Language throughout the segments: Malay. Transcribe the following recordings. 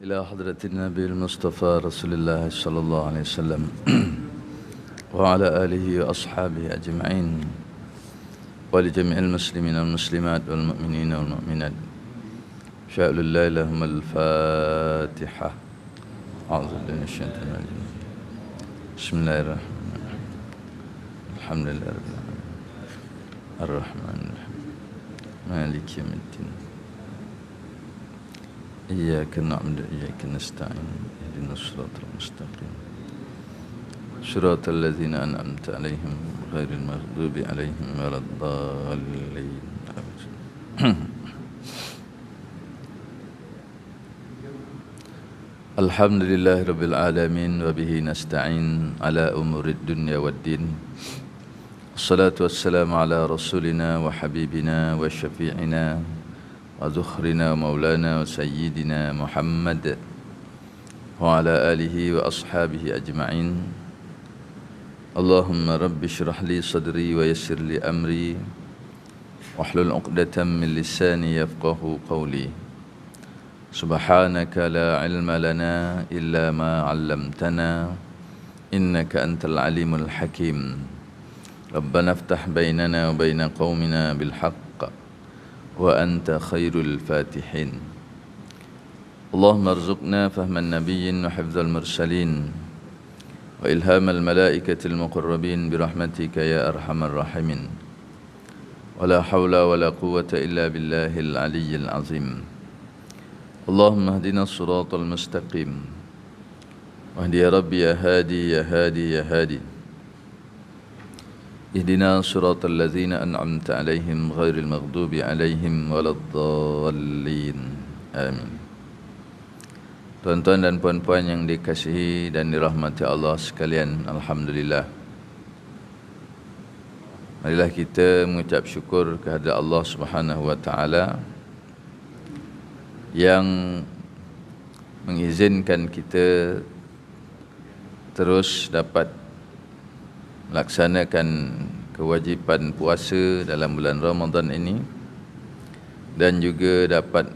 إلى حضرة النبي المصطفى رسول الله صلى الله عليه وسلم وعلى آله وأصحابه أجمعين ولجميع المسلمين والمسلمات والمؤمنين والمؤمنات. شاء الله لهم الفاتحة. أعوذ بالله من الشيطان الرجيم. بسم الله الرحمن الرحيم. الحمد لله رب العالمين الرحمن الرحيم مالك يوم الدين إياك نعبد وإياك نستعين اهدنا الصراط المستقيم صراط الذين أنعمت عليهم غير المغضوب عليهم ولا الضالين. الحمد لله رب العالمين وبه نستعين على أمور الدنيا والدين. الصلاة والسلام على رسولنا وحبيبنا وشفيعنا وذخرنا ومولانا وسيدنا محمد وعلى آله وأصحابه أجمعين. اللهم رب اشرح لي صدري ويسر لي أمري واحلل عقدة من لساني يفقه قولي. سبحانك لا علم لنا إلا ما علمتنا إنك أنت العليم الحكيم. ربنا افتح بيننا وبين قومنا بالحق وأنت خير الفاتحين. اللهم ارزقنا فهم النبيين وحفظ المرسلين وإلهام الملائكة المقربين برحمتك يا أرحم الراحمين. ولا حول ولا قوة إلا بالله العلي العظيم. اللهم اهدنا الصراط المستقيم واهد يا رب يا هادي يا هادي يا هادي. اهدنا صراط الذين أنعمت عليهم غير المغضوب عليهم ولا الضالين. Amin. Tuan-tuan dan puan-puan yang dikasihi dan dirahmati Allah sekalian, alhamdulillah. Marilah kita mengucap syukur kehadrat Allah Subhanahu wa taala yang mengizinkan kita terus dapat melaksanakan kewajipan puasa dalam bulan Ramadan ini dan juga dapat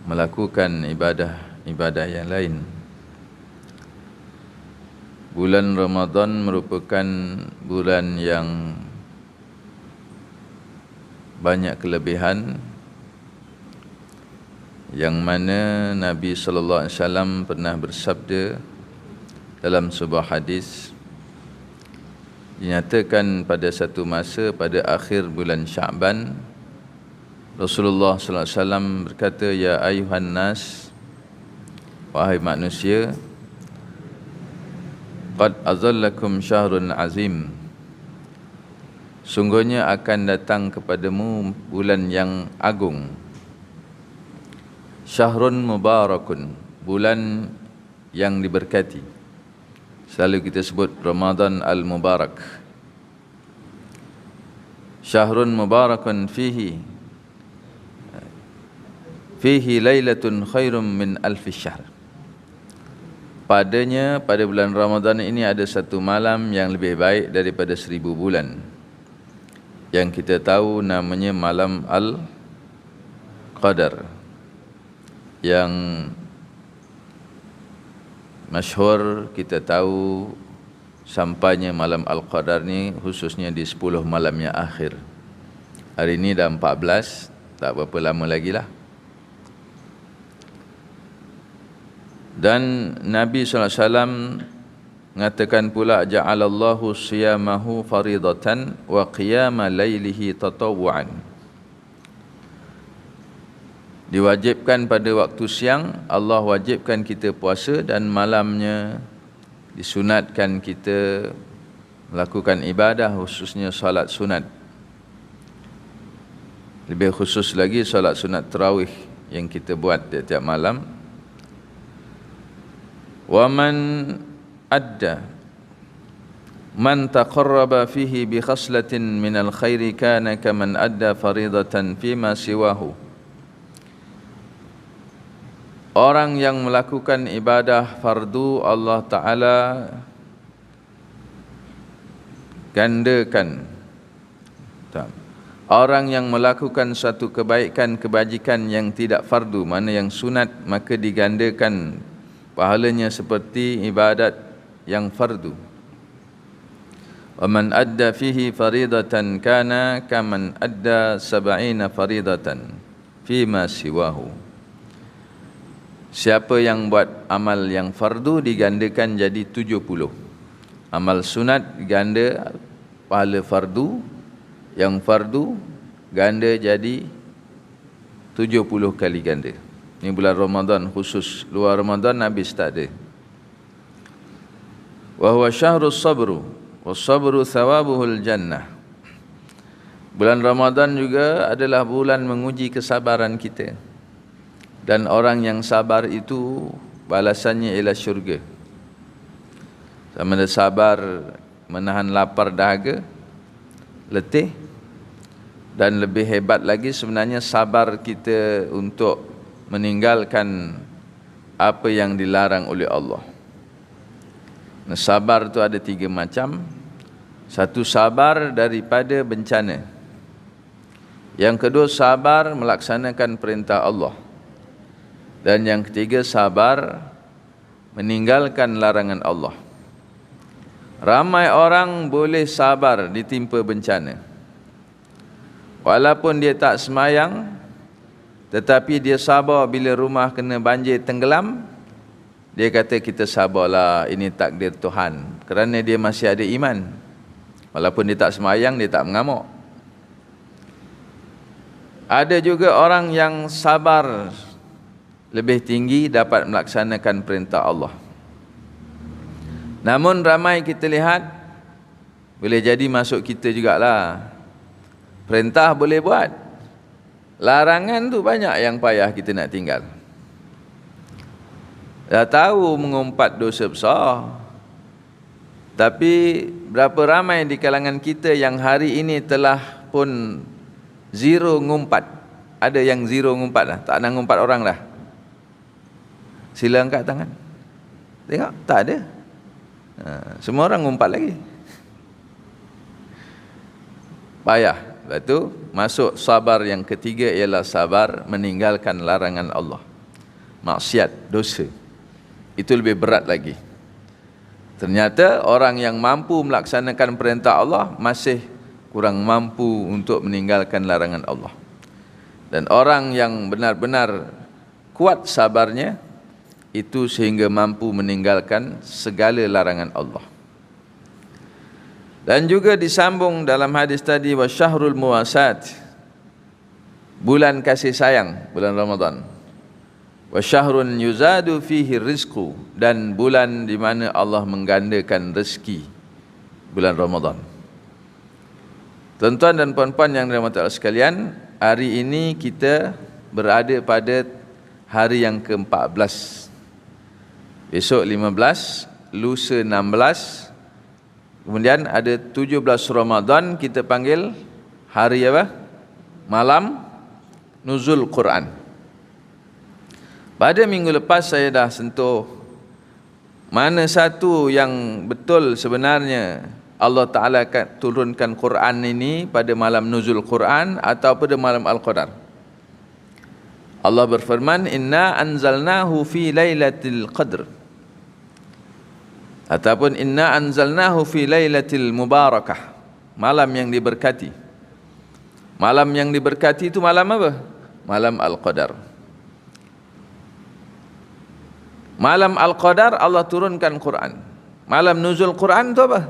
melakukan ibadah yang lain. Bulan Ramadan merupakan bulan yang banyak kelebihan, yang mana Nabi sallallahu alaihi wasallam pernah bersabda dalam sebuah hadis, dinyatakan pada satu masa pada akhir bulan Sya'ban, Rasulullah sallallahu alaihi wasallam berkata, ya ayuhan nas, wahai manusia, qad azallakum syahrun azim, sungguhnya akan datang kepadamu bulan yang agung. Syahrun mubarakun, bulan yang diberkati. Selalu kita sebut Ramadan al-Mubarak. Syahrun mubarakun fihi lailatun khairum min alfi syahr. Padanya, pada bulan Ramadan ini ada satu malam yang lebih baik daripada 1000 bulan, yang kita tahu namanya malam Al-Qadar, yang masyhur kita tahu sampainya malam Al-Qadar ni khususnya di 10 malam yang akhir. Hari ini dah 14, tak berapa lama lagi lah. Dan Nabi SAW mengatakan pula, ja'alallahu siyamahu faridatan wa qiyama laylihi tatawwu'an. Diwajibkan pada waktu siang, Allah wajibkan kita puasa, dan malamnya disunatkan kita melakukan ibadah, khususnya salat sunat. Lebih khusus lagi salat sunat tarawih yang kita buat tiap-tiap malam. Wa man adda man taqarraba fihi bi khaslatin minal khairi kana kaman adda faridatan fima siwahu. Orang yang melakukan ibadah fardu, Allah Ta'ala gandakan Orang yang melakukan suatu kebaikan, kebajikan yang tidak fardu, mana yang sunat, maka digandakan pahalanya seperti ibadat yang fardu. Wa man adda fihi faridatan kana kaman adda 70 faridatan fima siwahu. Siapa yang buat amal yang fardu digandakan jadi 70. Amal sunat ganda pahala fardu, yang fardu ganda jadi 70 kali ganda. Ini bulan Ramadan khusus, luar Ramadan habis tak ada. Wa huwa syahrus sabru, was sabru thawabuhul jannah. Bulan Ramadan juga adalah bulan menguji kesabaran kita. Dan orang yang sabar itu balasannya ialah syurga. Sama ada sabar menahan lapar dahaga, letih, dan lebih hebat lagi sebenarnya sabar kita untuk meninggalkan apa yang dilarang oleh Allah. Nah, sabar itu ada 3 macam. Satu, sabar daripada bencana. Yang kedua, sabar melaksanakan perintah Allah. Dan yang ketiga, sabar meninggalkan larangan Allah. Ramai orang boleh sabar ditimpa bencana. Walaupun dia tak semayang, tetapi dia sabar bila rumah kena banjir tenggelam. Dia kata kita sabarlah, ini takdir Tuhan. Kerana dia masih ada iman. Walaupun dia tak semayang, dia tak mengamuk. Ada juga orang yang sabar lebih tinggi dapat melaksanakan perintah Allah. Namun ramai kita lihat, boleh jadi masuk kita jugalah. Perintah boleh buat, larangan tu banyak yang payah kita nak tinggal. Dah tahu mengumpat dosa besar, tapi berapa ramai di kalangan kita yang hari ini telah pun zero ngumpat. Ada yang zero ngumpat dah, tak nak ngumpat orang dah. Sila angkat tangan. Tengok, tak ada. Semua orang ngumpat lagi. Payah. Lepas tu masuk sabar yang ketiga ialah sabar meninggalkan larangan Allah. Maksiat, dosa. Itu lebih berat lagi. Ternyata orang yang mampu melaksanakan perintah Allah masih kurang mampu untuk meninggalkan larangan Allah. Dan orang yang benar-benar kuat sabarnya, itu sehingga mampu meninggalkan segala larangan Allah. Dan juga disambung dalam hadis tadi, wa syahrul muwasat, bulan kasih sayang, bulan Ramadan. Wa syahrun yuzadu fihi rizqu, dan bulan di mana Allah menggandakan rezeki, bulan Ramadan. Tuan-tuan dan puan-puan yang dirahmati Allah sekalian, hari ini kita berada pada hari yang ke-14. Besok 15, lusa 16, kemudian ada 17 Ramadan, kita panggil hari apa? Malam Nuzul Quran. Pada minggu lepas saya dah sentuh mana satu yang betul sebenarnya Allah Ta'ala akan turunkan Quran ini pada malam Nuzul Quran atau pada malam Al-Qadar. Allah berfirman, inna anzalnahu fi lailatul qadr, ataupun inna anzalnahu fi lailatul mubarakah, malam yang diberkati. Malam yang diberkati itu malam apa? Malam Al-Qadar. Malam Al-Qadar Allah turunkan Quran. Malam Nuzul Quran itu apa?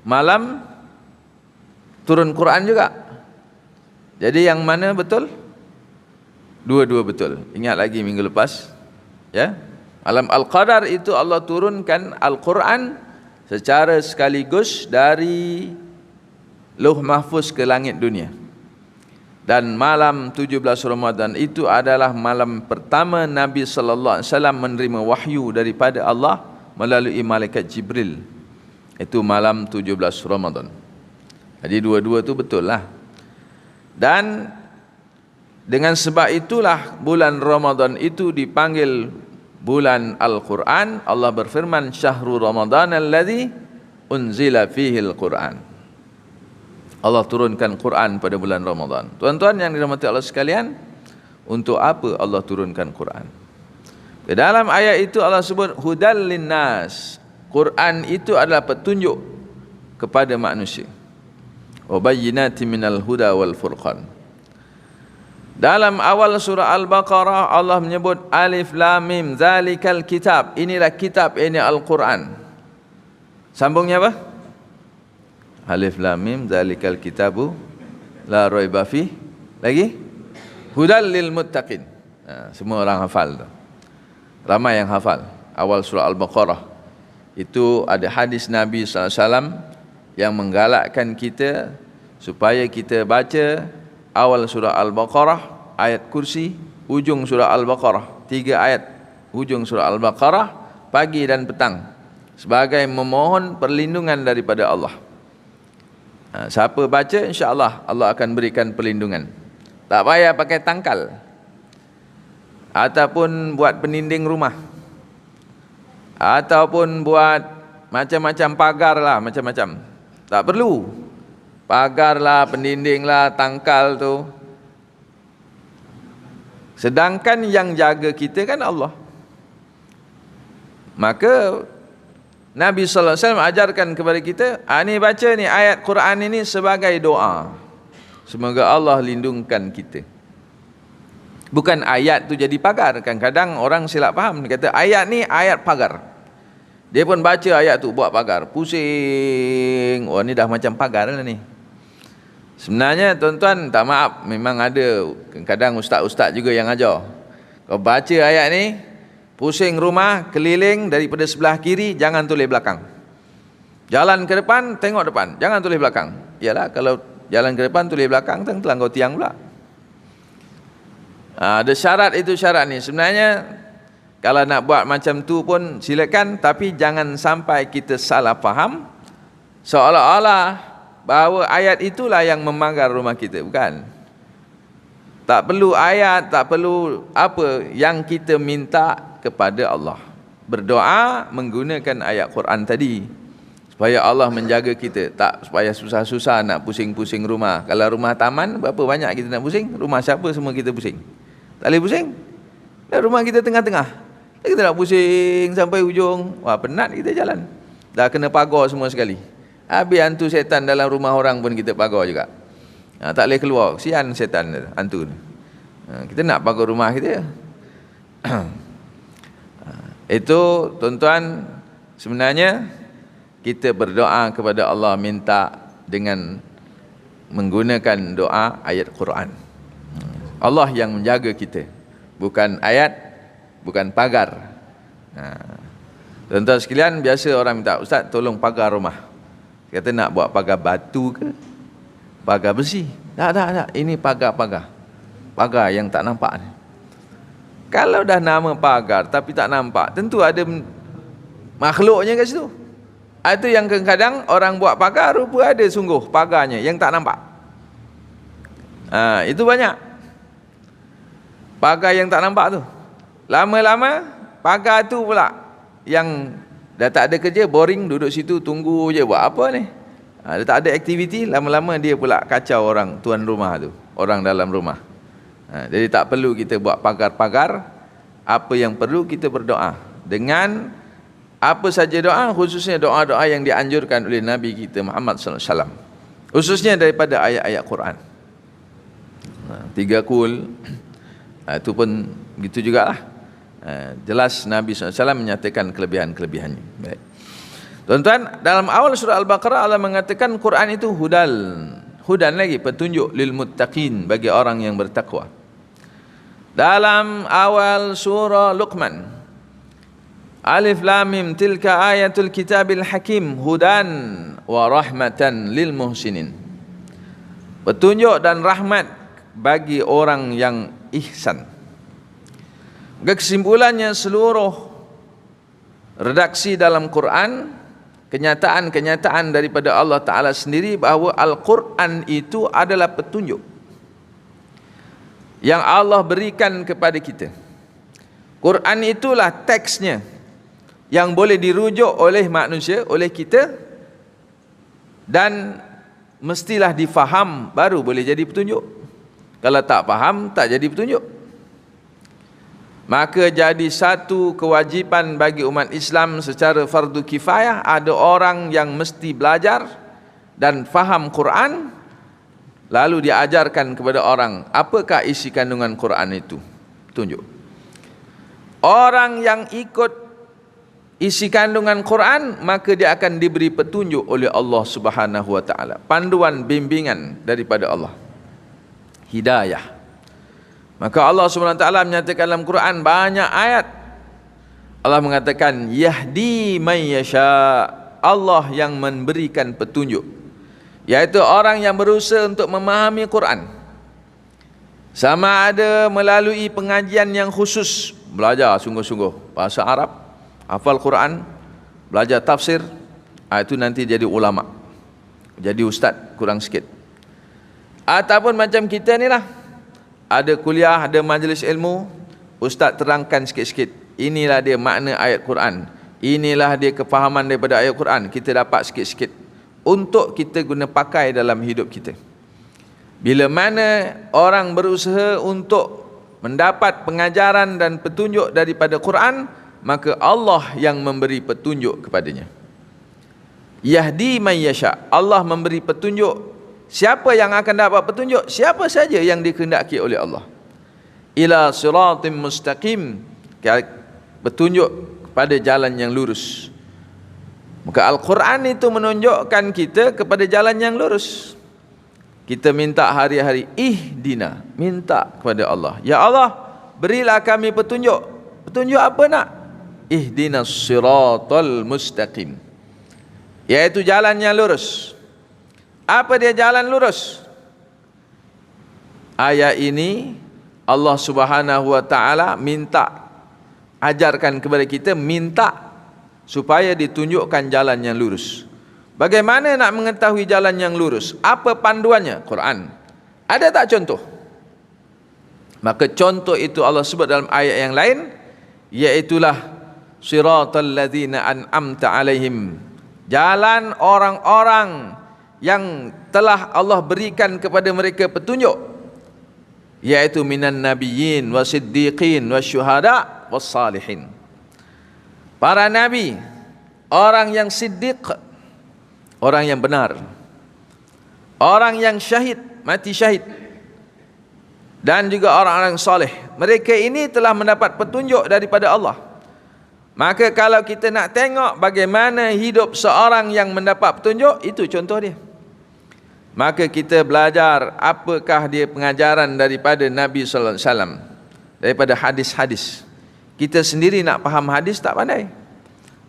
Malam turun Quran juga. Jadi yang mana betul? Dua-dua betul. Ingat lagi minggu lepas, ya? Malam Al-Qadar itu Allah turunkan Al-Quran secara sekaligus dari Lauh Mahfuz ke langit dunia. Dan malam 17 Ramadan itu adalah malam pertama Nabi sallallahu alaihi wasallam menerima wahyu daripada Allah melalui malaikat Jibril. Itu malam 17 Ramadan. Jadi dua-dua tu betul lah. Dan dengan sebab itulah bulan Ramadan itu dipanggil bulan Al-Quran. Allah berfirman, syahrul Ramadan alladzi unzila fihi al-Quran. Allah turunkan Quran pada bulan Ramadan. Tuan-tuan yang dirahmati Allah sekalian, untuk apa Allah turunkan Quran? Di dalam ayat itu Allah sebut hudal linnas. Quran itu adalah petunjuk kepada manusia. Wa bayyinatin minal huda wal furqan. Dalam awal surah Al-Baqarah Allah menyebut alif lam mim zalikal kitab. Inilah kitab, ini Al-Quran. Sambungnya apa? Alif lam mim zalikal kitabu la raiba fi. Lagi? Hudal lil muttaqin. Semua orang hafal tu. Ramai yang hafal awal surah Al-Baqarah. Itu ada hadis Nabi SAW yang menggalakkan kita supaya kita baca awal surah Al-Baqarah, ayat kursi, hujung surah Al-Baqarah, 3 ayat hujung surah Al-Baqarah, pagi dan petang, sebagai memohon perlindungan daripada Allah. Siapa baca, insya-Allah Allah akan berikan perlindungan. Tak payah pakai tangkal ataupun buat pendinding rumah, ataupun buat macam-macam pagar lah, macam-macam. Tak perlu. Pagar lah, pendinding lah, tangkal tu. Sedangkan yang jaga kita kan Allah. Maka Nabi sallallahu alaihi wasallam ajarkan kepada kita, ni baca ni ayat Quran ini sebagai doa. Semoga Allah lindungkan kita. Bukan ayat tu jadi pagar. Kadang-kadang orang silap faham, dia kata ayat ni ayat pagar. Dia pun baca ayat tu buat pagar, pusing. Oh, ni dah macam pagar lah ni. Sebenarnya tuan-tuan, tak maaf, memang ada kadang ustaz-ustaz juga yang ajar. Kau baca ayat ni, pusing rumah, keliling daripada sebelah kiri, jangan toleh belakang. Jalan ke depan, tengok depan, jangan toleh belakang. Yalah, kalau jalan ke depan toleh belakang, terlanggar tiang pula. Ada syarat itu, syarat ni. Sebenarnya kalau nak buat macam tu pun silakan, tapi jangan sampai kita salah faham seolah-olah bahawa ayat itulah yang memagar rumah kita. Bukan. Tak perlu ayat, tak perlu apa, yang kita minta kepada Allah. Berdoa menggunakan ayat Quran tadi supaya Allah menjaga kita, tak supaya susah-susah nak pusing-pusing rumah. Kalau rumah taman, berapa banyak kita nak pusing? Rumah siapa semua kita pusing? Tak boleh pusing. Dan rumah kita tengah-tengah, kita nak pusing sampai hujung. Wah, penat kita jalan. Dah kena pagar semua sekali. Habis hantu setan dalam rumah orang pun kita pagar juga. Tak boleh keluar. Kesian setan hantu. Kita nak pagar rumah kita. Itu tuan-tuan, sebenarnya kita berdoa kepada Allah, minta dengan menggunakan doa ayat Quran. Allah yang menjaga kita, bukan ayat, bukan pagar. Tuan-tuan sekalian, biasa orang minta, Ustaz tolong pagar rumah. Kata nak buat pagar batu ke, pagar besi? Tak. Ini pagar-pagar, pagar yang tak nampak ni. Kalau dah nama pagar tapi tak nampak, tentu ada makhluknya kat situ. Itu yang kadang-kadang orang buat pagar, rupa ada sungguh pagarnya yang tak nampak. Itu banyak pagar yang tak nampak tu. Lama-lama pagar tu pula yang dah tak ada kerja, boring, duduk situ tunggu je, buat apa ni? Dia tak ada aktiviti, lama-lama dia pula kacau orang tuan rumah tu, orang dalam rumah. Jadi tak perlu kita buat pagar-pagar. Apa yang perlu, kita berdoa dengan apa saja doa, khususnya doa-doa yang dianjurkan oleh Nabi kita Muhammad sallallahu alaihi wasallam, khususnya daripada ayat-ayat Quran. 3 kul, itu pun gitu jugalah. Jelas Nabi SAW menyatakan kelebihan-kelebihannya. Baik. Tuan-tuan, dalam awal surah Al-Baqarah Allah mengatakan Quran itu hudan lagi, petunjuk lil muttaqin, bagi orang yang bertakwa. Dalam awal surah Luqman, alif lam mim tilka ayatul kitabil hakim hudan wa rahmatan lil muhsinin, petunjuk dan rahmat bagi orang yang ihsan. Kesimpulannya, seluruh redaksi dalam Quran, kenyataan-kenyataan daripada Allah Ta'ala sendiri bahawa Al-Quran itu adalah petunjuk yang Allah berikan kepada kita. Quran itulah teksnya yang boleh dirujuk oleh manusia, oleh kita, dan mestilah difaham baru boleh jadi petunjuk. Kalau tak faham, tak jadi petunjuk. Maka jadi satu kewajipan bagi umat Islam secara fardu kifayah, ada orang yang mesti belajar dan faham Quran, lalu diajarkan kepada orang apakah isi kandungan Quran itu. Tunjuk. Orang yang ikut isi kandungan Quran, maka dia akan diberi petunjuk oleh Allah Subhanahu wa taala, panduan bimbingan daripada Allah, hidayah. Maka Allah Subhanahu wa taala menyatakan dalam Quran banyak ayat, Allah mengatakan yahdi man yasha, Allah yang memberikan petunjuk, yaitu orang yang berusaha untuk memahami Quran, sama ada melalui pengajian yang khusus, belajar sungguh-sungguh bahasa Arab, hafal Quran, belajar tafsir, itu nanti jadi ulama, jadi ustaz kurang sikit. Ataupun macam kita ni lah, ada kuliah, ada majlis ilmu, ustaz terangkan sikit-sikit, inilah dia makna ayat Quran, inilah dia kefahaman daripada ayat Quran, kita dapat sikit-sikit untuk kita guna pakai dalam hidup kita. Bila mana orang berusaha untuk mendapat pengajaran dan petunjuk daripada Quran, maka Allah yang memberi petunjuk kepadanya. Yahdi man yasha, Allah memberi petunjuk. Siapa yang akan dapat petunjuk? Siapa saja yang dikehendaki oleh Allah. Ila siratim mustaqim, petunjuk kepada jalan yang lurus. Maka Al-Quran itu menunjukkan kita kepada jalan yang lurus. Kita minta hari-hari, ihdina, minta kepada Allah, ya Allah, berilah kami petunjuk. Petunjuk apa nak? Ihdinas siratal mustaqim, yaitu jalan yang lurus. Apa dia jalan lurus? Ayat ini Allah Subhanahu wa taala minta, ajarkan kepada kita, minta supaya ditunjukkan jalan yang lurus. Bagaimana nak mengetahui jalan yang lurus? Apa panduannya? Quran. Ada tak contoh? Maka contoh itu Allah sebut dalam ayat yang lain, iaitulah siratal ladzina an'amta alaihim, jalan orang-orang yang telah Allah berikan kepada mereka petunjuk, yaitu minan nabiyyin wasiddiqin wasyuhada wassalihin. Para nabi, orang yang siddiq, orang yang benar, orang yang syahid, mati syahid, dan juga orang-orang soleh. Mereka ini telah mendapat petunjuk daripada Allah. Maka kalau kita nak tengok bagaimana hidup seorang yang mendapat petunjuk, itu contoh dia. Maka kita belajar apakah dia pengajaran daripada Nabi sallallahu alaihi wasallam, daripada hadis-hadis. Kita sendiri nak faham hadis tak pandai.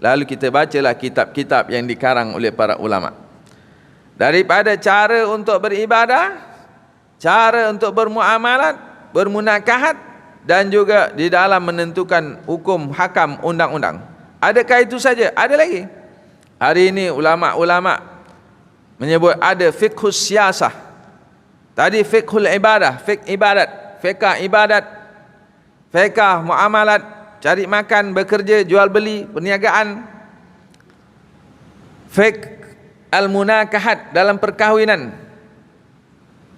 Lalu kita bacalah kitab-kitab yang dikarang oleh para ulama. Daripada cara untuk beribadah, cara untuk bermuamalat, bermunakahat, dan juga di dalam menentukan hukum, hakam, undang-undang. Adakah itu saja? Ada lagi. Hari ini ulama-ulama menyebut ada fiqhus siasah. Tadi fiqhul ibadah, fiqh ibadat, fiqh ibadat, fiqh muamalat, cari makan, bekerja, jual beli, perniagaan. Fiqh al-munakahat, dalam perkahwinan.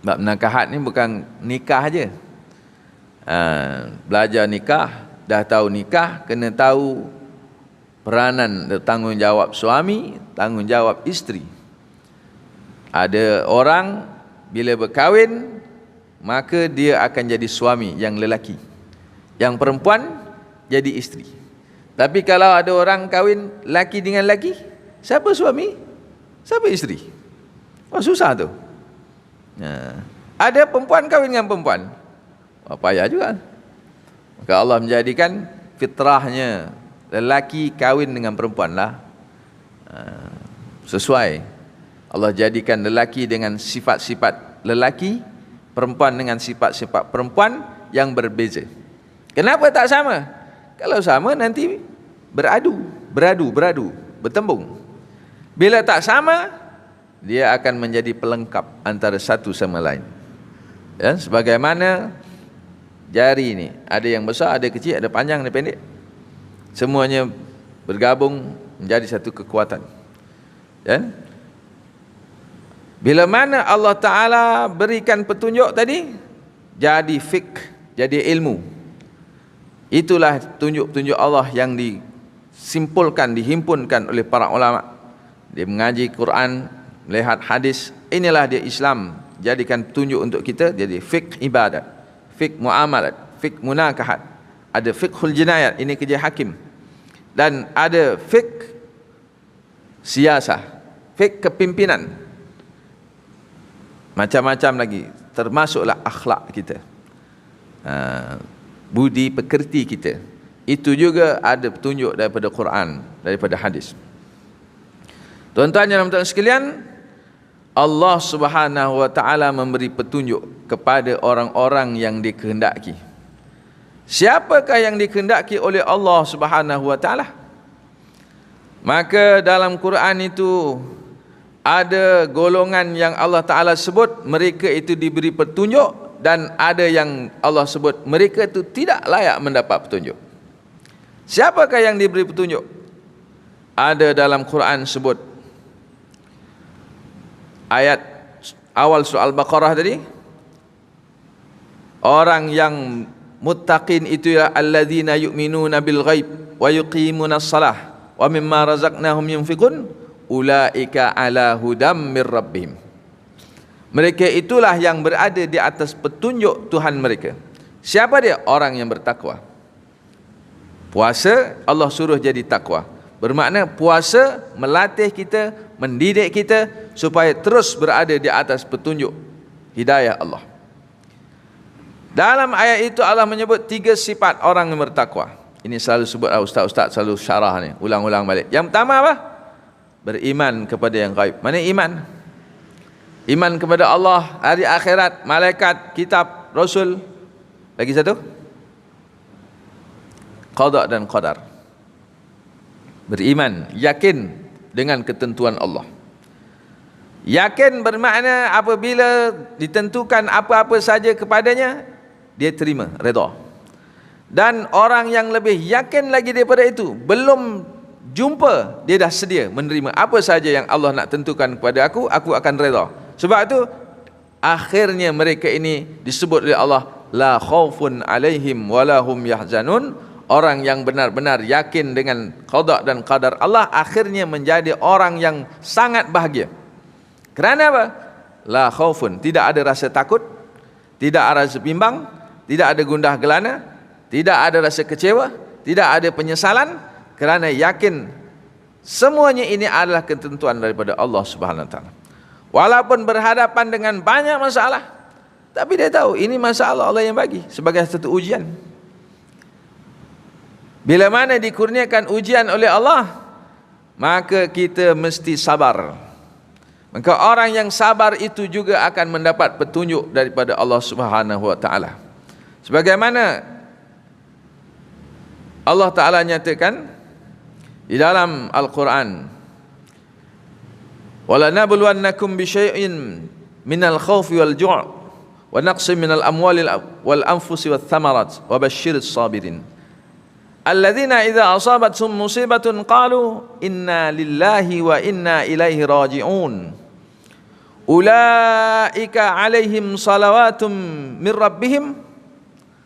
Bab nakahat ni bukan nikah aja. Belajar nikah, dah tahu nikah, kena tahu peranan, tanggungjawab suami, tanggungjawab isteri. Ada orang bila berkahwin, maka dia akan jadi suami yang lelaki, yang perempuan jadi isteri. Tapi kalau ada orang kahwin laki dengan laki, siapa suami, siapa isteri? Wah, susah tu. Ada perempuan kahwin dengan perempuan, payah juga. Maka Allah menjadikan fitrahnya lelaki kahwin dengan perempuan lah, sesuai. Allah jadikan lelaki dengan sifat-sifat lelaki, perempuan dengan sifat-sifat perempuan yang berbeza. Kenapa tak sama? Kalau sama nanti beradu, bertembung. Bila tak sama, dia akan menjadi pelengkap antara satu sama lain. Ya, sebagaimana jari ini, ada yang besar, ada kecil, ada panjang, ada pendek. Semuanya bergabung menjadi satu kekuatan. Ya? Bila mana Allah Ta'ala berikan petunjuk tadi, jadi fiqh, jadi ilmu. Itulah tunjuk-tunjuk Allah yang disimpulkan, dihimpunkan oleh para ulama. Dia mengaji Quran, melihat hadis, inilah dia Islam. Jadikan petunjuk untuk kita, jadi fiqh ibadat, fiqh muamalat, fiqh munakahat. Ada fiqhul jinayat, ini kerja hakim. Dan ada fiqh siasah, fiqh kepimpinan. Macam-macam lagi, termasuklah akhlak kita, budi pekerti kita. Itu juga ada petunjuk daripada Quran, daripada hadis. Tuan-tuan yang tuan sekalian, Allah Subhanahu wa taala memberi petunjuk kepada orang-orang yang dikehendaki. Siapakah yang dikehendaki oleh Allah Subhanahu wa taala? Maka dalam Quran itu ada golongan yang Allah Ta'ala sebut mereka itu diberi petunjuk, dan ada yang Allah sebut mereka itu tidak layak mendapat petunjuk. Siapakah yang diberi petunjuk? Ada dalam Quran sebut, ayat awal surah Al-Baqarah tadi, orang yang muttaqin itu ya alladzina yu'minuna bil ghaib wa yuqimunas salah wa mimma razaqnahum yunfiqun ulaika ala hudam mir rabbihim. Mereka itulah yang berada di atas petunjuk Tuhan mereka. Siapa dia? Orang yang bertakwa. Puasa Allah suruh jadi takwa. Bermakna puasa melatih kita, mendidik kita supaya terus berada di atas petunjuk hidayah Allah. Dalam ayat itu Allah menyebut 3 sifat orang yang bertakwa. Ini selalu sebut ustaz-ustaz selalu syarah ni, ulang-ulang balik. Yang pertama apa? Beriman kepada yang gaib. Mana iman? Iman kepada Allah, hari akhirat, malaikat, kitab, rasul. Lagi satu, qada dan qadar. Beriman, yakin dengan ketentuan Allah. Yakin bermakna apabila ditentukan apa-apa saja kepadanya, dia terima, redha. Dan orang yang lebih yakin lagi daripada itu, belum jumpa, dia dah sedia menerima apa saja yang Allah nak tentukan kepada aku akan redha. Sebab itu akhirnya mereka ini disebut oleh Allah la khaufun alaihim walahum yahzanun. Orang yang benar-benar yakin dengan qada dan qadar Allah akhirnya menjadi orang yang sangat bahagia. Kerana apa? La khaufun, tidak ada rasa takut, tidak ada rasa bimbang, tidak ada gundah gelana, tidak ada rasa kecewa, tidak ada penyesalan, kerana yakin semuanya ini adalah ketentuan daripada Allah Subhanahu wa taala. Walaupun berhadapan dengan banyak masalah, tapi dia tahu ini masalah Allah yang bagi sebagai satu ujian. Bila mana dikurniakan ujian oleh Allah, maka kita mesti sabar. Maka orang yang sabar itu juga akan mendapat petunjuk daripada Allah Subhanahu wa taala. Sebagaimana Allah Taala nyatakan di dalam Al-Quran, wala nabluwannakum bisyai'in minal khawfi wal ju' wa naqsin minal amwali wal anfusi wath thamarat wa basyyiris sabirin alladzina idza asabathum musibatun qalu inna lillahi wa inna ilaihi raji'un ulaika alaihim salawatum min rabbihim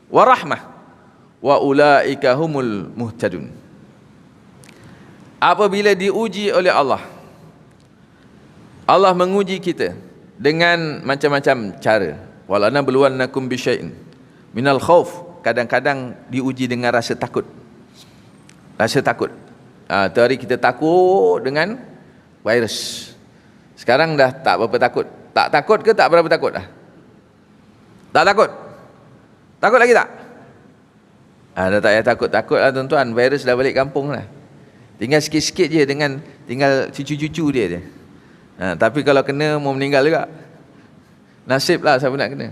wa rahmah wa ulaika humul muhtadun. Apabila diuji oleh Allah, Allah menguji kita dengan macam-macam cara. Wala nabluwannakum bisyai'in minal khauf, kadang-kadang diuji dengan rasa takut. Rasa takut. Tu hari kita takut dengan virus. Sekarang dah tak berapa takut. Tak takut ke tak berapa takut dah? Tak takut. Takut lagi tak? Dah tak payah takut-takut lah tuan-tuan. Virus dah balik kampung lah. Tinggal sikit-sikit je dengan tinggal cucu-cucu dia je. Tapi kalau kena mau meninggal juga. Nasib lah siapa nak kena.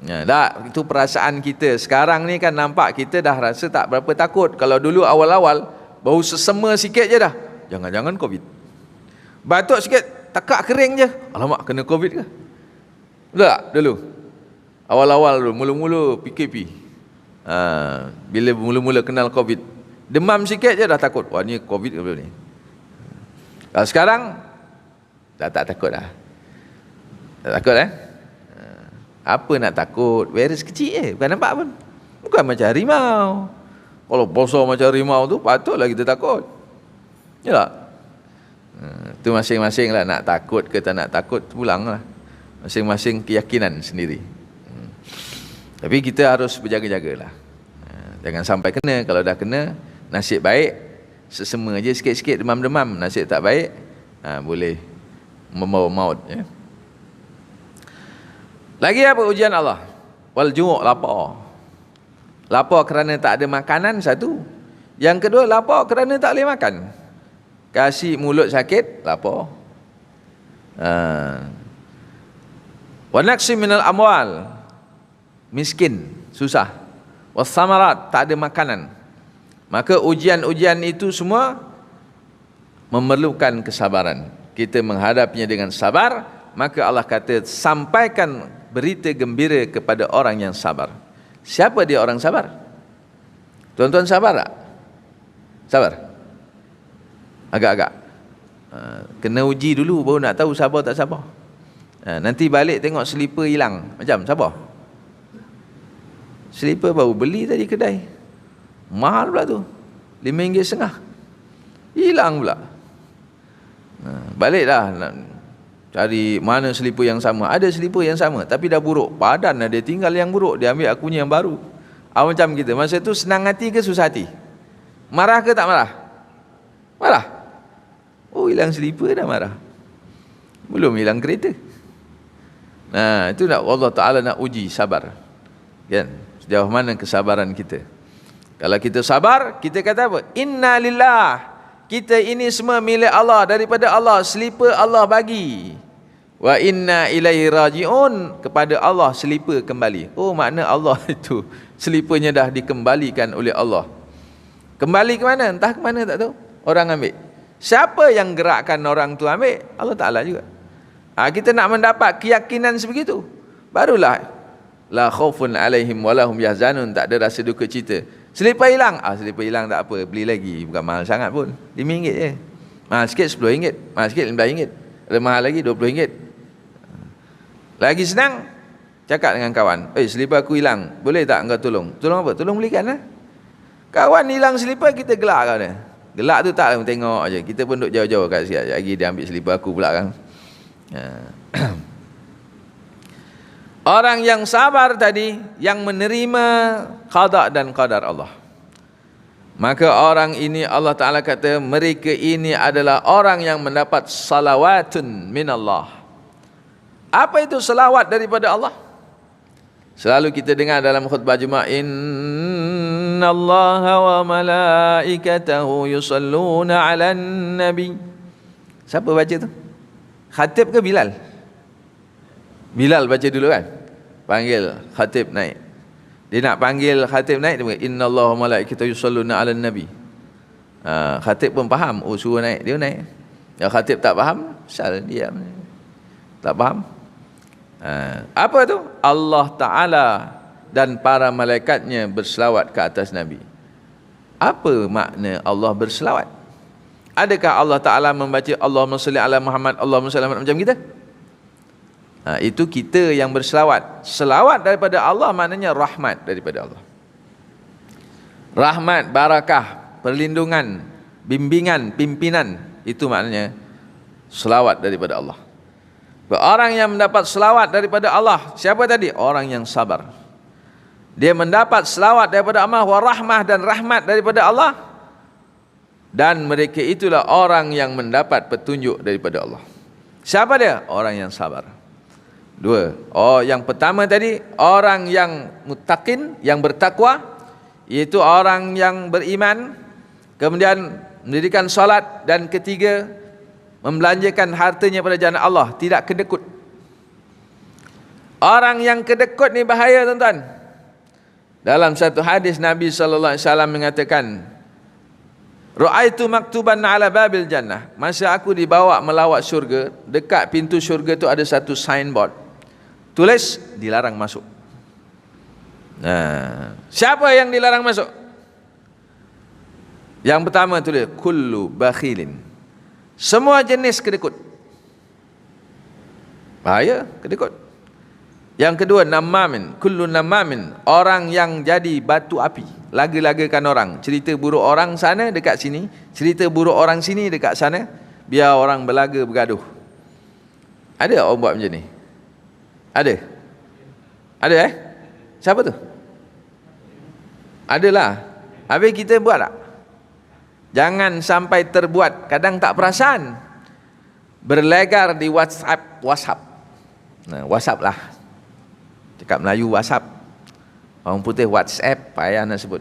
Tak, itu perasaan kita. Sekarang ni kan nampak kita dah rasa tak berapa takut. Kalau dulu awal-awal bau sesema sikit je dah, jangan-jangan COVID. Batuk sikit, tekak kering je, alamak kena COVID ke? Betul tak dulu? Awal-awal dulu, mula-mula PKP. Bila mula-mula kenal COVID, demam sikit je dah takut. Wah ni COVID ke belum ni? Sekarang dah tak takut dah. Tak takut Apa nak takut? Virus kecil bukan nampak pun. Bukan macam harimau. Kalau besar macam harimau tu patutlah kita takut. Ya tak? Tu masing-masing lah, nak takut ke tak nak takut, pulang lah. Masing-masing keyakinan sendiri. Tapi kita harus berjaga-jagalah. Jangan sampai kena. Kalau dah kena, nasib baik sesema je sikit-sikit demam-demam. Nasib tak baik, boleh membawa maut. Lagi apa ujian Allah? Wal ju', lapar. Lapar kerana tak ada makanan, satu. Yang kedua, lapar kerana tak boleh makan. Kasih mulut sakit, lapar. Wa naqsi minal amwal, miskin, susah. Wassamarat, tak ada makanan. Maka ujian-ujian itu semua memerlukan kesabaran. Kita menghadapinya dengan sabar. Maka Allah kata, sampaikan berita gembira kepada orang yang sabar. Siapa dia orang sabar? Tuan-tuan sabar tak? Sabar? Agak-agak. Kena uji dulu baru nak tahu sabar tak sabar. Nanti balik tengok selipar hilang, macam sabar? Selipar baru beli tadi kedai, mahal pula tu, RM5.50, hilang pula. Baliklah nak cari mana selipar yang sama. Ada selipar yang sama tapi dah buruk, padan dia tinggal yang buruk, dia ambil akunya yang baru. Macam kita masa tu, senang hati ke susah hati? Marah ke tak marah? Marah. Oh, hilang selipar dah marah, belum hilang kereta. Itu nak Allah Ta'ala nak uji sabar, kan? Sejauh mana kesabaran kita. Kalau kita sabar, kita kata apa? Inna lillah, kita ini semua milik Allah, daripada Allah, selipar Allah bagi. Wa inna ilaihi raji'un, kepada Allah selipar kembali. Oh, makna Allah itu seliparnya dah dikembalikan oleh Allah. Kembali ke mana? Entah ke mana tak tahu. Orang ambil. Siapa yang gerakkan orang tu ambil? Allah Ta'ala juga. Kita nak mendapat keyakinan sebegitu, barulah la khaufun alaihim walahum yahzanun, tak ada rasa duka cita. Selipar hilang, selipar hilang tak apa, beli lagi, bukan mahal sangat pun, RM5 je. Mahal sikit RM10, mahal sikit RM15, ada mahal lagi RM20. Lagi senang, cakap dengan kawan, selipar aku hilang, boleh tak engkau tolong? Tolong apa? Tolong belikan lah. Kawan hilang selipar, kita gelak kau dia. Gelak tu tak, tengok aje. Kita pun duduk jauh-jauh kat siap lagi dia ambil selipar aku pula kan. Orang yang sabar tadi, yang menerima qada dan qadar Allah, maka orang ini Allah Ta'ala kata, mereka ini adalah orang yang mendapat salawatun minallah. Apa itu salawat daripada Allah? Selalu kita dengar dalam khutbah Jumaat, innallaha wa malaikatahu yusalluna 'alan nabi. Siapa baca tu? Khatib ke Bilal? Bilal baca dulu kan? Panggil khatib naik. Dia nak panggil khatib naik, dia panggil innallaha wa malaikatahu yusalluna 'alan nabi. Khatib pun faham, suruh naik, dia naik. Yang khatib tak faham, sal diam. Tak faham. Apa tu? Allah Ta'ala dan para malaikatnya berselawat ke atas Nabi. Apa makna Allah berselawat? Adakah Allah Ta'ala membaca Allahumma salli ala Muhammad, Allahumma salli ala Muhammad macam kita? Itu kita yang berselawat. Selawat daripada Allah maknanya rahmat daripada Allah. Rahmat, barakah, perlindungan, bimbingan, pimpinan, itu maknanya selawat daripada Allah. Orang yang mendapat selawat daripada Allah, siapa tadi? Orang yang sabar. Dia mendapat selawat daripada Allah, warahmah, dan rahmat daripada Allah. Dan mereka itulah orang yang mendapat petunjuk daripada Allah. Siapa dia? Orang yang sabar. Dua. Yang pertama tadi, orang yang muttaqin, yang bertakwa, iaitu orang yang beriman, kemudian mendirikan salat, dan ketiga, membelanjakan hartanya pada jalan Allah, tidak kedekut. Orang yang kedekut ni bahaya, tuan-tuan. Dalam satu hadis Nabi SAW mengatakan, Ra'aitu maktuban ala babil jannah. Masa aku dibawa melawat syurga, dekat pintu syurga tu ada satu signboard, tulis dilarang masuk. Siapa yang dilarang masuk? Yang pertama tulis kullu bakhilin, semua jenis kedekut. Bahaya, kedekut. Yang kedua, namamin, kullu namamin, orang yang jadi batu api, laga-lagakan orang, cerita buruk orang sana dekat sini, cerita buruk orang sini dekat sana, biar orang berlaga bergaduh. Ada orang buat macam ni? Ada? Ada Siapa tu? Adalah. Habis kita buat tak? Jangan sampai terbuat, kadang tak perasan, berlegar di WhatsApp. Nah, WhatsApp lah. Cakap Melayu WhatsApp. Orang putih WhatsApp, payah nak sebut.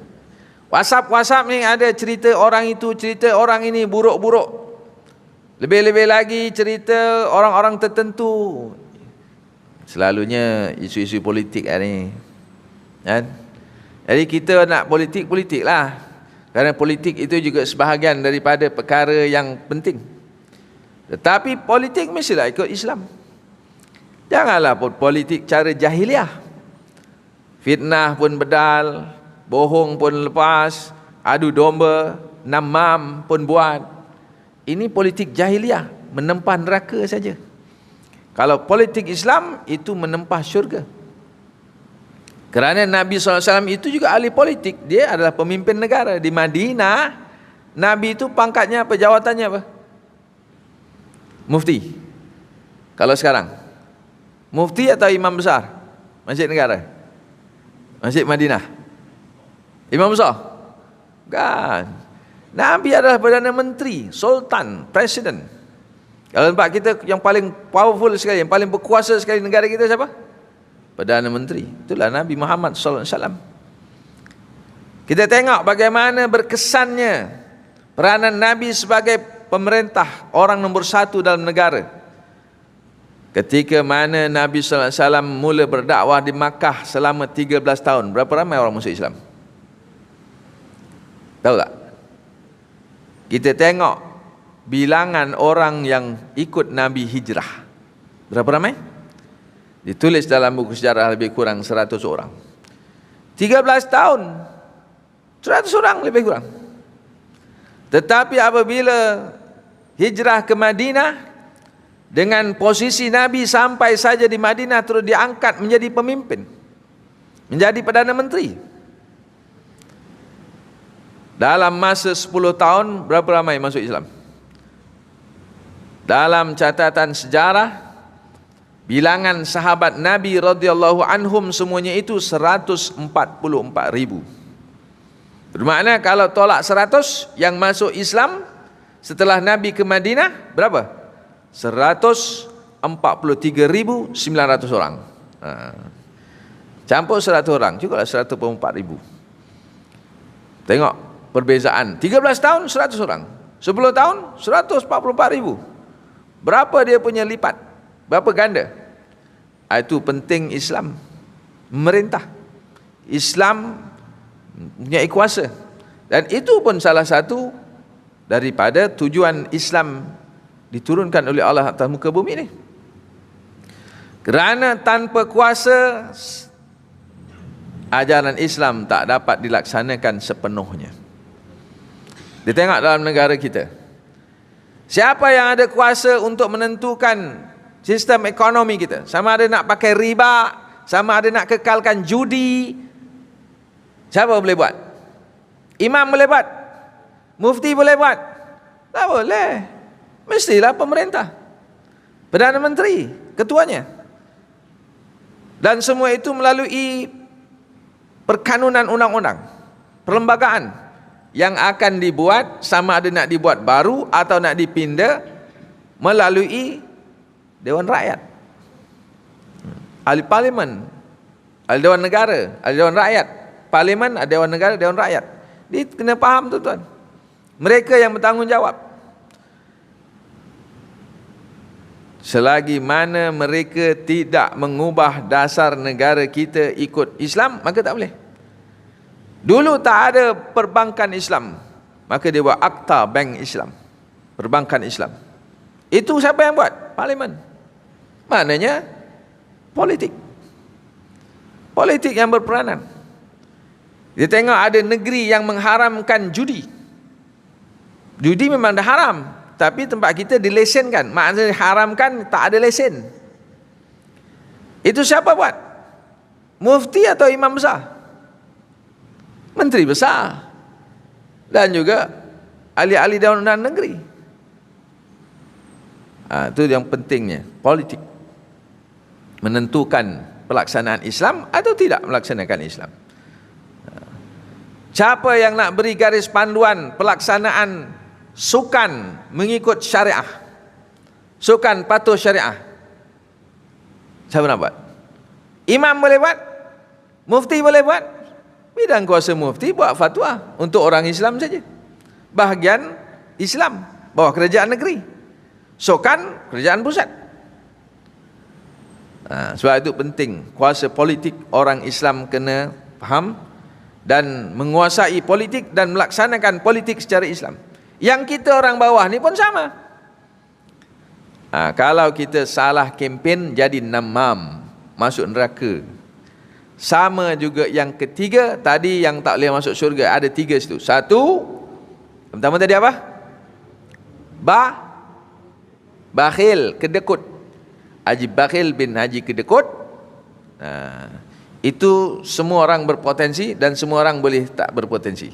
WhatsApp ni ada cerita orang itu, cerita orang ini buruk-buruk. Lebih-lebih lagi cerita orang-orang tertentu. Selalunya isu-isu politik ni. Kan? Jadi kita nak politik lah. Kerana politik itu juga sebahagian daripada perkara yang penting. Tetapi politik mestilah ikut Islam. Janganlah politik cara jahiliah. Fitnah pun bedal, bohong pun lepas, adu domba, namam pun buat. Ini politik jahiliah, menempah neraka saja. Kalau politik Islam, itu menempah syurga. Kerana Nabi SAW itu juga ahli politik. Dia adalah pemimpin negara. Di Madinah, Nabi itu pangkatnya apa? Jawatannya apa? Mufti. Kalau sekarang, mufti atau imam besar masjid negara? Masjid Madinah. Imam besar? Bukan. Nabi adalah Perdana Menteri, Sultan, Presiden. Kalau nampak kita yang paling powerful sekali, yang paling berkuasa sekali negara kita siapa? Perdana Menteri. Itulah Nabi Muhammad SAW. Kita tengok bagaimana berkesannya peranan Nabi sebagai pemerintah, orang nombor satu dalam negara. Ketika mana Nabi SAW mula berdakwah di Makkah selama 13 tahun, berapa ramai orang masuk Islam? Tahu tak? Kita tengok bilangan orang yang ikut Nabi hijrah. Berapa ramai? Ditulis dalam buku sejarah lebih kurang 100 orang. 13 tahun 100 orang lebih kurang. Tetapi apabila hijrah ke Madinah, dengan posisi Nabi sampai saja di Madinah terus diangkat menjadi pemimpin, menjadi Perdana Menteri. Dalam masa 10 tahun, berapa ramai masuk Islam? Dalam catatan sejarah, bilangan sahabat Nabi radhiyallahu anhum semuanya itu 144,000. Bermakna kalau tolak 100, yang masuk Islam setelah Nabi ke Madinah, berapa? 143,900 orang. Campur 100 orang, cukuplah 144,000. Tengok perbezaan. 13 tahun 100 orang, 10 tahun 144,000. Berapa dia punya lipat? Berapa ganda? Itu penting Islam memerintah. Islam punya kuasa. Dan itu pun salah satu daripada tujuan Islam diturunkan oleh Allah atas muka bumi ini. Kerana tanpa kuasa, ajaran Islam tak dapat dilaksanakan sepenuhnya. Kita tengok dalam negara kita, siapa yang ada kuasa untuk menentukan sistem ekonomi kita, sama ada nak pakai riba, sama ada nak kekalkan judi, siapa boleh buat? Imam boleh buat? Mufti boleh buat? Tak boleh. Mestilah pemerintah, Perdana Menteri, ketuanya. Dan semua itu melalui perkanunan undang-undang, perlembagaan yang akan dibuat, sama ada nak dibuat baru atau nak dipindah melalui Dewan Rakyat, ahli parlimen, ahli Dewan Negara, ahli Dewan Rakyat, parlimen, ahli Dewan Negara, Dewan Rakyat. Dia kena faham tuan-tuan, mereka yang bertanggungjawab. Selagi mana mereka tidak mengubah dasar negara kita ikut Islam, maka tak boleh. Dulu tak ada perbankan Islam, maka dia buat Akta Bank Islam, perbankan Islam. Itu siapa yang buat? Parlimen. Maknanya politik. Politik yang berperanan. Kita tengok ada negeri yang mengharamkan judi. Judi memang dah haram, tapi tempat kita dilesenkan. Maksudnya haramkan, tak ada lesen. Itu siapa buat? Mufti atau imam besar? Menteri besar. Dan juga ahli-ahli dalam negeri. Itu yang pentingnya, politik. Menentukan pelaksanaan Islam atau tidak melaksanakan Islam. Siapa yang nak beri garis panduan pelaksanaan sukan mengikut syariah, sukan patuh syariah? Siapa nak buat? Imam boleh buat? Mufti boleh buat? Bidang kuasa mufti buat fatwa untuk orang Islam saja, bahagian Islam bawah kerajaan negeri. Sukan kerajaan pusat. Sebab itu penting kuasa politik orang Islam kena faham dan menguasai politik dan melaksanakan politik secara Islam. Yang kita orang bawah ni pun sama. Kalau kita salah kempen jadi namam, masuk neraka. Sama juga yang ketiga, tadi yang tak boleh masuk syurga, ada 3 situ. Satu, pertama tadi apa? Bakhil, kedekut. Haji Bakhil bin Haji Kedekut. Itu semua orang berpotensi dan semua orang boleh tak berpotensi.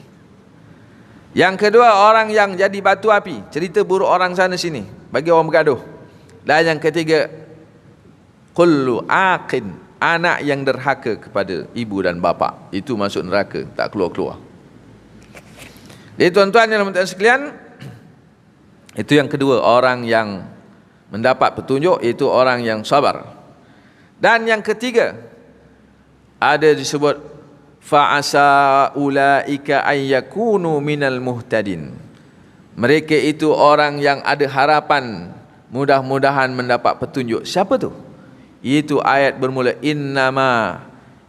Yang kedua, orang yang jadi batu api, cerita buruk orang sana sini bagi orang bergaduh. Dan yang ketiga, kullu aqin, anak yang derhaka kepada ibu dan bapa, itu masuk neraka, tak keluar-keluar. Jadi tuan-tuan yang dirahmati sekalian, itu yang kedua, orang yang mendapat petunjuk, itu orang yang sabar. Dan yang ketiga, ada disebut fa'asa ulaika ayyakunu minal muhtadin. Mereka itu orang yang ada harapan mudah-mudahan mendapat petunjuk. Siapa tu? Itu ayat bermula innama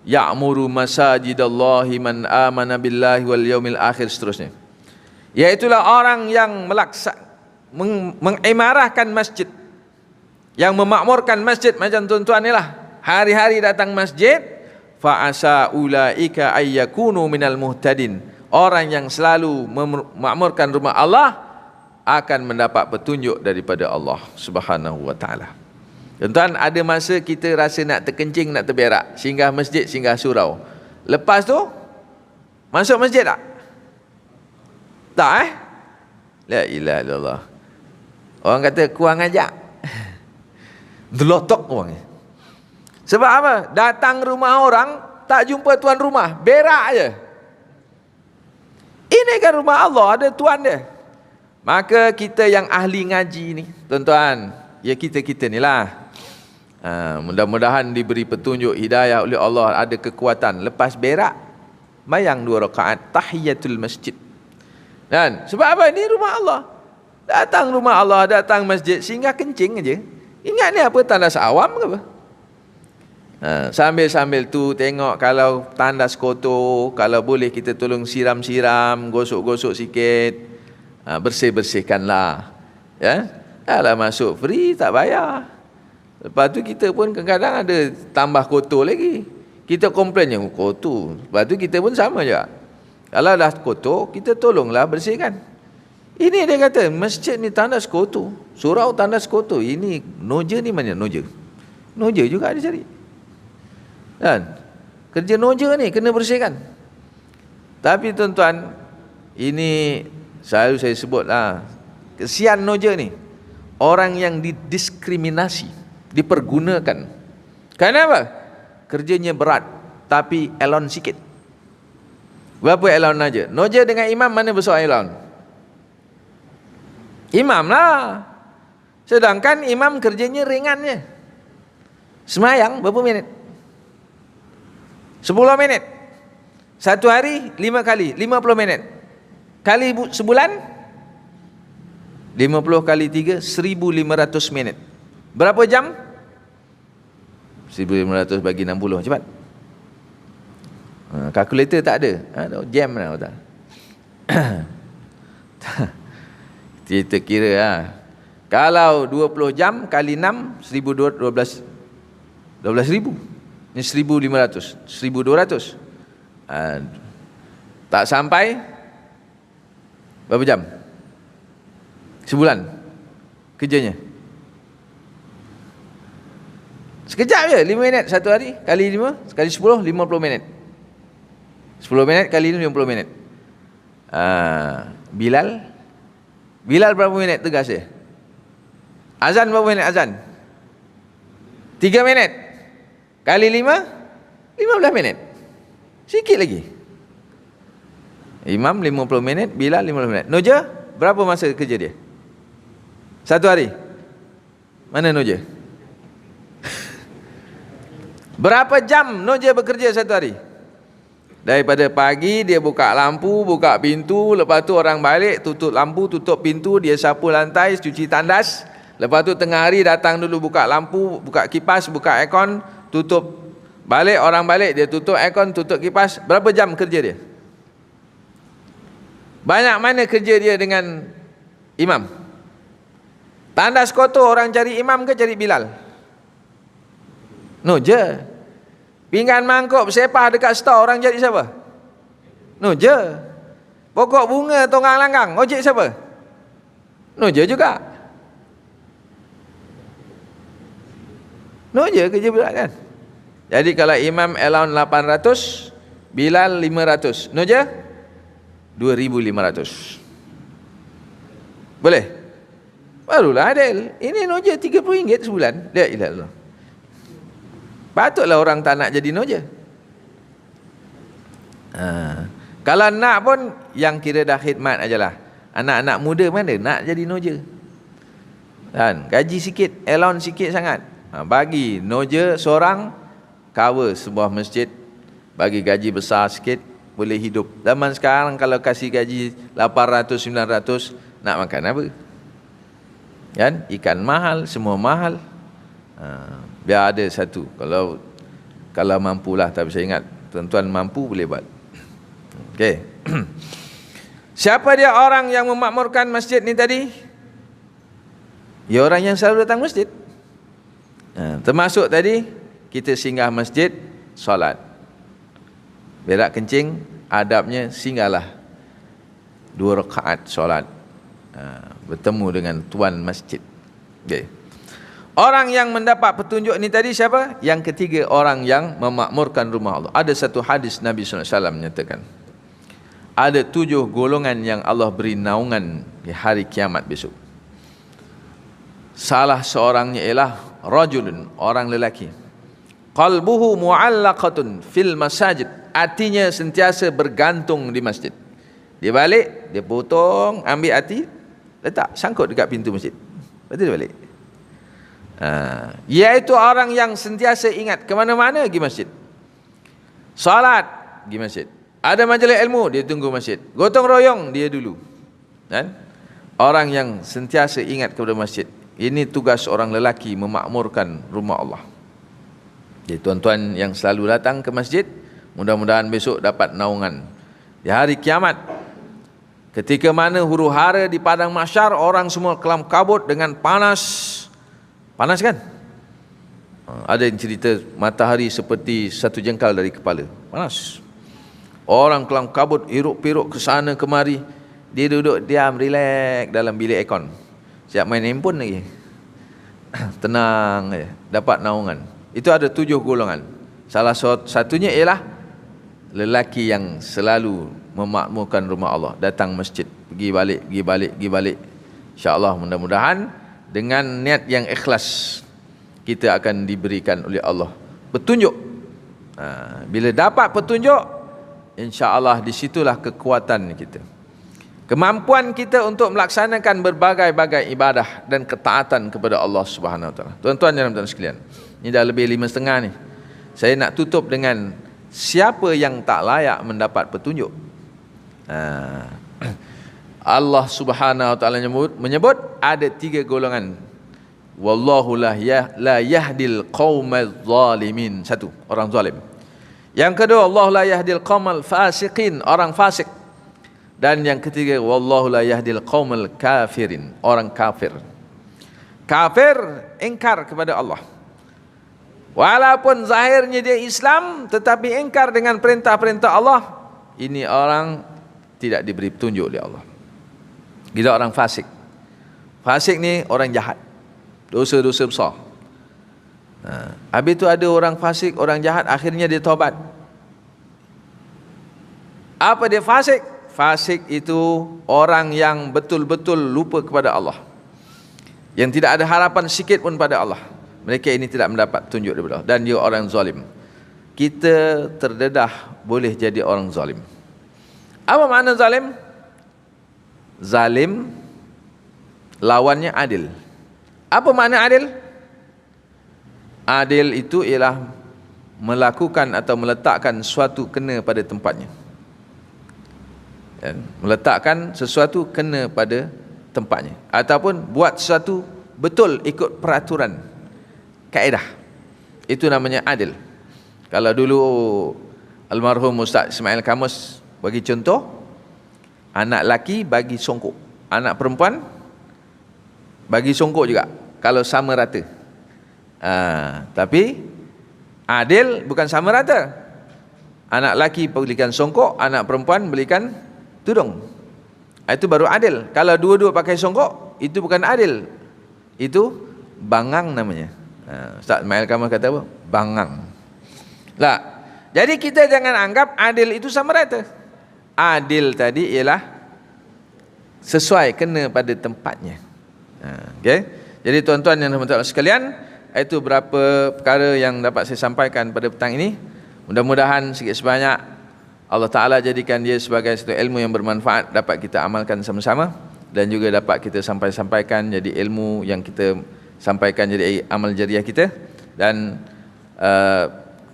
ya'muru masajidallahi man amana billahi wal yaumil akhir, seterusnya. Iaitulah orang yang mengimarahkan masjid, yang memakmurkan masjid macam tuan-tuan ni lah, hari-hari datang masjid. Fa'asa ulaika ayyakunu minal muhtadin, orang yang selalu memakmurkan rumah Allah akan mendapat petunjuk daripada Allah Subhanahu wa taala. Tuan-tuan, ada masa kita rasa nak terkencing, nak terberak, singgah masjid, singgah surau. Lepas tu masuk masjid tak? Tak La ilaha illallah. Orang kata kurang ajak. Delotok orang ni. Sebab apa? Datang rumah orang, tak jumpa tuan rumah, berak je. Ini kan rumah Allah, ada tuan dia. Maka kita yang ahli ngaji ni, tuan-tuan, ya kita ni lah. Mudah-mudahan diberi petunjuk hidayah oleh Allah, ada kekuatan. Lepas berak, bayang 2 rakaat tahiyatul masjid. Dan sebab apa? Ini rumah Allah. Datang rumah Allah, datang masjid, singgah kencing aja. Ingat ni apa, tandas awam ke apa? Sambil-sambil tu tengok kalau tandas kotor, kalau boleh kita tolong siram-siram, gosok-gosok sikit, bersih-bersihkanlah. Ya, kalau masuk free tak bayar. Lepas tu kita pun kadang-kadang ada tambah kotor lagi. Kita komplain yang kotor. Lepas tu kita pun sama juga. Kalau dah kotor, kita tolonglah bersihkan. Ini dia kata, masjid ni tandas kotor, surau tandas kotor. Ini noja ni mana noja? Noja juga ada cari. Dan kerja noja ni kena bersihkan. Tapi tuan-tuan, ini selalu saya sebutlah, kesian noja ni, orang yang didiskriminasi, dipergunakan. Kenapa? Kerjanya berat tapi elon sikit. Berapa elon aja? Noja dengan imam mana besar elon? Imam lah. Sedangkan imam kerjanya ringannya. Semayang berapa minit? 10 minit. Satu hari 5 kali, 50 minit. Kali sebulan 50 kali 3, 1500 minit. Berapa jam? 1500 bagi 60, cepat. Kalkulator tak ada. Jam mana tak? Kita kira lah. Kalau 20 jam kali 6, 12,000. Ini 1,500, 1,200. Tak sampai berapa jam? Sebulan kerjanya. Sekejap je, 5 minit satu hari. Kali 5, kali 10, 50 minit. 10 minit kali 50 minit. Bilal berapa minit tegas dia? Azan berapa minit azan? 3 minit. Kali 5, 15 minit. Sikit lagi. Imam 50 minit, Bilal 50 minit. Noja, berapa masa kerja dia? Satu hari. Mana Noja? Berapa jam Noja bekerja satu hari? Daripada pagi dia buka lampu, buka pintu, lepas tu orang balik, tutup lampu, tutup pintu, dia sapu lantai, cuci tandas. Lepas tu tengah hari datang dulu buka lampu, buka kipas, buka aircon, tutup. Balik, orang balik, dia tutup aircon, tutup kipas. Berapa jam kerja dia? Banyak mana kerja dia dengan imam? Tandas kotor, orang cari imam ke cari Bilal? No je. Pinggan mangkuk bersepah dekat store, orang cari siapa? No je. Pokok bunga tonggang langgang, ojek siapa? No je juga. No je kerja Bilal kan. Jadi kalau imam allowance 800, Bilal 500. No je? 2,500. Boleh? Barulah adil. Ini no je RM30 sebulan. La ilaha illallah. Patutlah orang tak nak jadi no je. Kalau nak pun yang kira dah khidmat ajalah. Anak-anak muda mana nak jadi no je? Kan? Gaji sikit, allowance sikit sangat. Bagi no je seorang cover sebuah masjid, bagi gaji besar sikit, boleh hidup. Zaman sekarang kalau kasih gaji 800, 900, nak makan apa? Kan? Ikan mahal, semua mahal. Biar ada satu. Kalau mampulah, tapi saya ingat tuan-tuan mampu boleh buat. Okey. Siapa dia orang yang memakmurkan masjid ni tadi? Ya orang yang selalu datang masjid. Termasuk tadi kita singgah masjid, solat. Berak kencing, adabnya singgahlah 2 rakaat solat, bertemu dengan tuan masjid. Okay. Orang yang mendapat petunjuk ni tadi siapa? Yang ketiga, orang yang memakmurkan rumah Allah. Ada satu hadis Nabi SAW menyatakan, ada 7 golongan yang Allah beri naungan di hari kiamat besok. Salah seorangnya ialah rajulun, orang lelaki, qalbuhu mu'allaqatun fil masajid, hatinya sentiasa bergantung di masjid. Dia balik, dia potong, ambil hati, letak, sangkut dekat pintu masjid. Lepas tu dia balik. Iaitu orang yang sentiasa ingat ke mana-mana pergi masjid. Salat, pergi masjid. Ada majlis ilmu, dia tunggu masjid. Gotong royong, dia dulu. Dan orang yang sentiasa ingat kepada masjid. Ini tugas orang lelaki, memakmurkan rumah Allah. Jadi tuan-tuan yang selalu datang ke masjid, mudah-mudahan besok dapat naungan. Di hari kiamat, ketika mana huru-hara di padang mahsyar, orang semua kelam kabut dengan panas. Panas kan? Ada yang cerita matahari seperti satu jengkal dari kepala. Panas. Orang kelam kabut, hiruk-piruk ke sana kemari. Dia duduk diam, relax dalam bilik aircon. Siap main handphone lagi. Tenang je, dapat naungan. Itu ada 7 golongan. Salah satunya ialah lelaki yang selalu memakmurkan rumah Allah, datang masjid, pergi balik, pergi balik, pergi balik. InsyaAllah mudah-mudahan dengan niat yang ikhlas kita akan diberikan oleh Allah petunjuk. Bila dapat petunjuk, insya-Allah disitulah kekuatan kita, kemampuan kita untuk melaksanakan berbagai-bagai ibadah dan ketaatan kepada Allah Subhanahu Wa Taala. Tuan-tuan dan puan-puan sekalian, ini dah lebih 5:30 ni. Saya nak tutup dengan siapa yang tak layak mendapat petunjuk. Allah Subhanahu Wa Taala menyebut ada 3 golongan. Wallahu la yahdil qaumal zalimin. 1, orang zalim. Yang kedua, Allah la yahdil qaumal fasiqin, orang fasik. Dan yang ketiga, wallahu la yahdil qaumal kafirin, orang kafir. Kafir ingkar kepada Allah. Walaupun zahirnya dia Islam, tetapi ingkar dengan perintah-perintah Allah. Ini orang tidak diberi petunjuk oleh Allah. Dia orang fasik. Fasik ni orang jahat, dosa-dosa besar. Habis tu ada orang fasik, orang jahat, akhirnya dia taubat. Apa dia fasik? Fasik itu orang yang betul-betul lupa kepada Allah, yang tidak ada harapan sikit pun pada Allah. Mereka ini tidak mendapat tunjuk daripada Allah, dan dia orang zalim. Kita terdedah boleh jadi orang zalim. Apa makna zalim? Zalim lawannya adil. Apa makna adil? Adil itu ialah melakukan atau meletakkan sesuatu kena pada tempatnya. Meletakkan sesuatu kena pada tempatnya, ataupun buat sesuatu betul ikut peraturan, kaedah. Itu namanya adil. Kalau dulu almarhum Ustaz Ismail Kamus bagi contoh, anak laki bagi songkok, anak perempuan bagi songkok juga, kalau sama rata. Tapi adil bukan sama rata. Anak laki belikan songkok, anak perempuan belikan tudung. Itu baru adil. Kalau dua-dua pakai songkok, itu bukan adil, itu bangang namanya. Ustaz Ismail Kamus kata apa? Bangang lah. Jadi kita jangan anggap adil itu sama rata. Adil tadi ialah sesuai, kena pada tempatnya. Okay? Jadi tuan-tuan yang dirahmati Allah sekalian, itu beberapa perkara yang dapat saya sampaikan pada petang ini. Mudah-mudahan sikit sebanyak Allah Ta'ala jadikan dia sebagai satu ilmu yang bermanfaat, dapat kita amalkan sama-sama, dan juga dapat kita sampaikan jadi ilmu yang kita sampaikan jadi amal jariah kita. Dan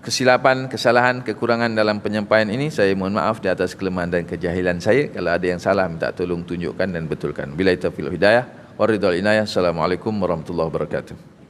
kesilapan, kesalahan, kekurangan dalam penyampaian ini, saya mohon maaf di atas kelemahan dan kejahilan saya. Kalau ada yang salah, minta tolong tunjukkan dan betulkan. Billahi taufiq wal hidayah, waridul inayah. Assalamualaikum warahmatullahi wabarakatuh.